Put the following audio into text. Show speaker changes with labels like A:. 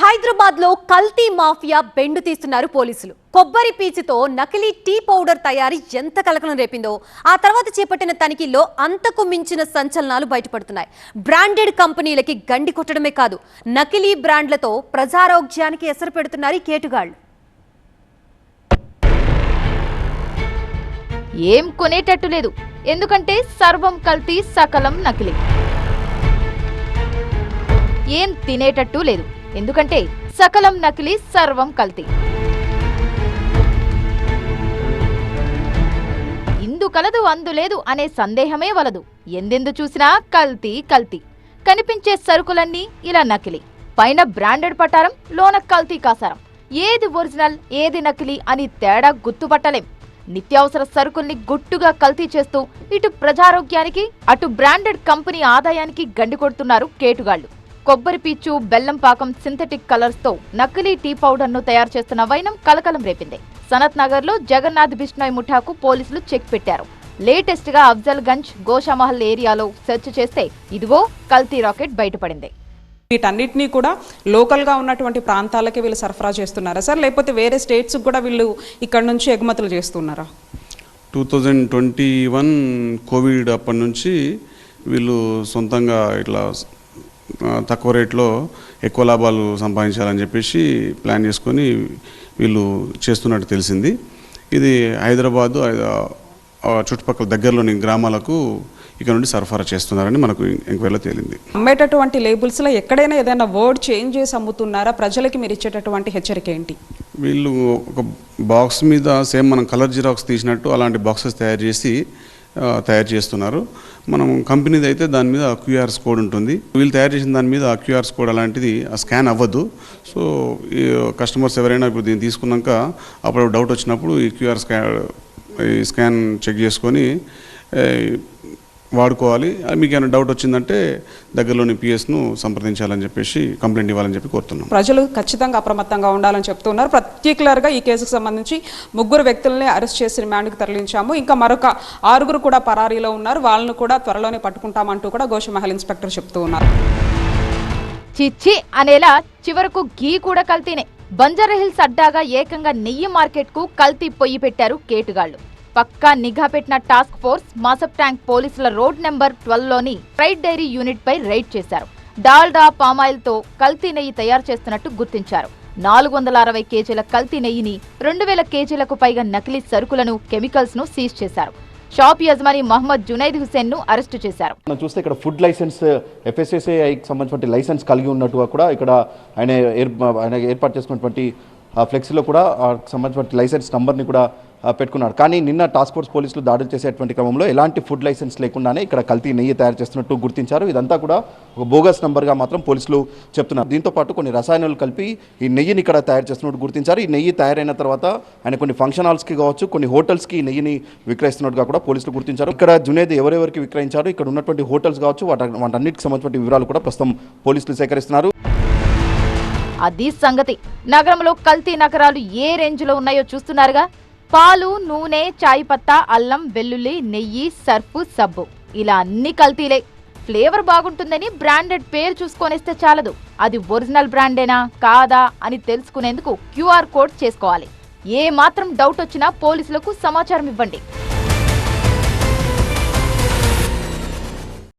A: హైదరాబాద్ లో కల్తీ మాఫియా బెండు తీస్తున్నారు పోలీసులు. కొబ్బరి పీచుతో నకిలీ టీ పౌడర్ తయారీ ఎంత కలకలం రేపిందో ఆ తర్వాత చేపట్టిన తనిఖీల్లో అంతకు మించిన సంచలనాలు బయటపడుతున్నాయి. బ్రాండెడ్ కంపెనీలకి గండి కొట్టడమే కాదు, నకిలీ బ్రాండ్లతో ప్రజారోగ్యానికి ఎసరు పెడుతున్నారు ఈ కేటుగాళ్లు.
B: ఏం కొనేటట్టు లేదు, ఎందుకంటే సర్వం కల్తీ, సకలం నకిలీ. ఏం తినేటట్టు లేదు, ఎందుకంటే సకలం నకిలీ, సర్వం కల్తీ. ఇందు కలదు అందులేదు అనే సందేహమే వలదు. ఎందెందు చూసినా కల్తీ కల్తీ. కనిపించే సరుకులన్నీ ఇలా నకిలీ. పైన బ్రాండెడ్ పటారం, లోన కల్తీ కాసారం. ఏది ఒరిజినల్ ఏది నకిలీ అని తేడా గుర్తుపట్టలేం. నిత్యావసర సరుకుల్ని గుట్టుగా కల్తీ చేస్తూ ఇటు ప్రజారోగ్యానికి అటు బ్రాండెడ్ కంపెనీ ఆదాయానికి గండి కొడుతున్నారు కేటుగాళ్లు. కొబ్బరి పీచు, బెల్లం పాకం, సింథటిక్ కలర్స్ తో నకిలీ టీ పౌడర్ ను తయారు చేస్తున్న వైనం కలకలం రేపింది. సనత్ నగర్ లో జగన్నాథ్ బిష్ణోయ్ ముఠాకు పోలీసులు చెక్ పెట్టారు. లేటెస్ట్ గా అఫ్జల్ గంజ్, గోషామహల్ ఏరియాలో సెర్చ్ చేస్తే ఇదిగో కల్తీ రాకెట్ బయటపడింది.
C: వీటన్నిటినీ కూడా లోకల్గా ఉన్నటువంటి ప్రాంతాలకే వీళ్ళు సరఫరా చేస్తున్నారా సార్, లేకపోతే వేరే స్టేట్స్కి కూడా వీళ్ళు ఇక్కడ నుంచి ఎగుమతులు చేస్తున్నారా?
D: 2021 కోవిడ్ అప్పటి నుంచి వీళ్ళు సొంతంగా ఇట్లా తక్కువ రేట్లో ఎక్కువ లాభాలు సంపాదించాలని చెప్పేసి ప్లాన్ చేసుకొని వీళ్ళు చేస్తున్నట్టు తెలిసింది. ఇది హైదరాబాదు చుట్టుపక్కల దగ్గరలోని గ్రామాలకు ఇక్కడ నుండి సరఫరా చేస్తున్నారని మనకు ఎంక్వైరీలో తేలింది.
C: అమ్మేటటువంటి లేబుల్స్లో ఎక్కడైనా ఏదైనా వర్డ్ చేంజ్ చేసి అమ్ముతున్నారా? ప్రజలకి మీరు ఇచ్చేటటువంటి హెచ్చరిక ఏంటి?
D: వీళ్ళు ఒక బాక్స్ మీద సేమ్ మనం కలర్ జిరాక్స్ తీసినట్టు అలాంటి బాక్సెస్ తయారు చేస్తున్నారు. మనం కంపెనీది అయితే దాని మీద క్యూఆర్స్ కోడ్ ఉంటుంది. వీళ్ళు తయారు చేసిన దాని మీద క్యూఆర్స్ కోడ్ అలాంటిది స్కాన్ అవ్వదు. సో ఈ కస్టమర్స్ ఎవరైనా ఇప్పుడు దీన్ని తీసుకున్నాక అప్పుడు డౌట్ వచ్చినప్పుడు ఈ క్యూఆర్ స్కాన్ చెక్ చేసుకొని వాడుకోవాలి. మీకు ఏమైనా డౌట్ వచ్చిందంటే దగ్గరలోని పిఎస్ను సంప్రదించాలని చెప్పేసి కంప్లైంట్ ఇవ్వాలని చెప్పి కోరుతున్నాం.
C: ప్రజలు ఖచ్చితంగా అప్రమత్తంగా ఉండాలని చెప్తున్నారు. పర్టికులర్గా ఈ కేసుకు సంబంధించి 3 వ్యక్తులని అరెస్ట్ చేసి రిమాండ్కి తరలించాము. ఇంకా మరొక 6 కూడా పరారీలో ఉన్నారు. వాళ్ళను కూడా త్వరలోనే పట్టుకుంటామంటూ కూడా గోషామహల్ ఇన్స్పెక్టర్ చెప్తూ ఉన్నారు.
B: చిచ్చి అనేలా చివరకు ఘీ కూడా కల్తీనే. బంజారాహిల్స్ అడ్డాగా ఏకంగా నెయ్యి మార్కెట్కు కల్తీ పొయ్యి పెట్టారు కేటుగాళ్లు. పక్కా నిఘా పెట్టిన టాస్క్ ఫోర్స్ మాసప్ ట్యాంక్ పోలీసుల రోడ్ నెంబర్ 12లోని ఫ్రైడ్ డైరీ యూనిట్ పై రైడ్ చేశారు. డాల్డా, పామాయిల్ తో కల్తీ నెయ్యి తయారు చేస్తున్నట్టు గుర్తించారు. 460 కేజీల కల్తీ నెయ్యిని, 2000 కేజీలకు పైగా నకిలీ సరుకులను, కెమికల్స్ ను సీజ్ చేశారు. షాప్ యజమాని మహమ్మద్ జునైద్ హుసేన్ ను అరెస్టు చేశారు.
E: మనం చూస్తే ఇక్కడ ఫుడ్ లైసెన్స్, FSSAIకి సంబంధించిన లైసెన్స్ కలిగి ఉన్నట్టుగా కూడా ఇక్కడ ఆయన ఏర్పాటు చేసుకున్నటువంటి ఫ్లెక్సీలో కూడా సంబంధించిన లైసెన్స్ నంబర్ని కూడా పెట్టుకున్నారు. కానీ నిన్న టాస్క్ ఫోర్స్ పోలీసులు దాడులు చేసేటువంటి క్రమంలో ఎలాంటి ఫుడ్ లైసెన్స్ లేకుండానే ఇక్కడ కల్తీ నెయ్యి తయారు చేస్తున్నట్టు గుర్తించారు. ఇదంతా కూడా ఒక బోగస్ నంబర్గా మాత్రం పోలీసులు చెప్తున్నారు. దీంతో పాటు కొన్ని రసాయనాలు కలిపి ఈ నెయ్యిని ఇక్కడ తయారు చేస్తున్నట్టు గుర్తించారు. ఈ నెయ్యి తయారైన తర్వాత ఆయన కొన్ని ఫంక్షన్ హాల్స్కి కావచ్చు, కొన్ని హోటల్స్కి ఈ నెయ్యిని విక్రయిస్తున్నట్టుగా కూడా పోలీసులు గుర్తించారు. ఇక్కడ జునేద్ ఎవరెవరికి విక్రయించారు, ఇక్కడ ఉన్నటువంటి హోటల్స్ కావచ్చు, వాటన్నిటికి సంబంధించిన వివరాలు కూడా ప్రస్తుతం పోలీసులు సేకరిస్తున్నారు.
B: అది సంగతి. నగరంలో కల్తీ నగరాలు ఏ రేంజ్ లో ఉన్నాయో చూస్తున్నారుగా. పాలు, నూనె, చాయ్ పత్తా, అల్లం, వెల్లుల్లి, నెయ్యి, సర్ఫు, సబ్బు ఇలా అన్ని కల్తీలే. ఫ్లేవర్ బాగుంటుందని బ్రాండెడ్ పేరు చూసుకొనేస్తే చాలదు. అది ఒరిజినల్ బ్రాండేనా కాదా అని తెలుసుకునేందుకు క్యూఆర్ కోడ్ చేసుకోవాలి. ఏ మాత్రం డౌట్ వచ్చినా పోలీసులకు సమాచారం ఇవ్వండి.